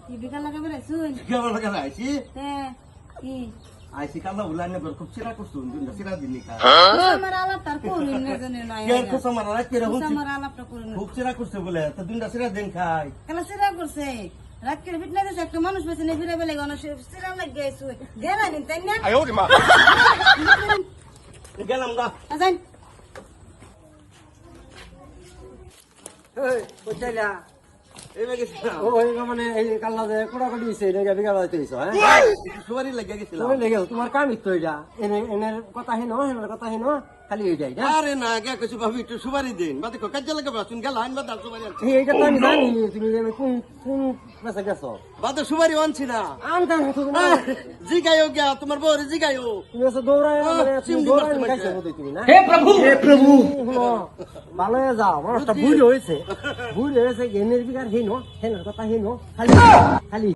কি বিকাল লাগে বেড়াইছুন কেমন লাগে আইছি হ্যাঁ কি আইছি কালা উলানে বর খুব চিরা করছুন দুইটা চিরা দিনি কা আমার আলাপ তার করুন না জানি না কে খুব আমার রাত কে রকম আমার আলাপটা করুন খুব চিরা করছে বলে তো দুইটা চিরা দেন খাই কেন সিরা করছে রাত করে ফিটনা দিছে একটা মানুষ বেছে নিয়ে ফিরে বেলে গণ সিরা লাগে আইছু গেরা নিন তাই না গেলাম না আজান এই কইছাইলা এই গেছিলাম ওই মানে এই কাল্লা যে কোড়া কোড়ি দিছে এটা বিঘা বাড়াইতে হইছো হ্যাঁ সুবারি লাগিয়া গেছিলাম তুমি লেগে তোমার কাম তো এটা এনে এনের কথা হেনো হেনের কথা হেনো খালি হয়ে যায় না আরে না কে কইছি ভাবি একটু সুবারি দেন বাদে কো কাজে লাগে বাসুন গেল আইন বাদ সুবারি আনছি এইটা তো আমি জানি তুমি যে কোন কোন পেশা গেছো বাদে সুবারি আনছি না আনতাম তুমি জিগাইও গিয়া তোমার বউরে জিগাইও তুমি এসে দৌড়ায় মানে তুমি চিমটি দৌড়ায় মারতে খাইছো মারতে। বোধহয় তুমি না হে প্রভু ভালো হয়ে যাও মানুষটা বুড়ি হয়েছে বুড়ি হয়েছে এনের বিঘার হেনো হেনের কথা হেনো খালি খালি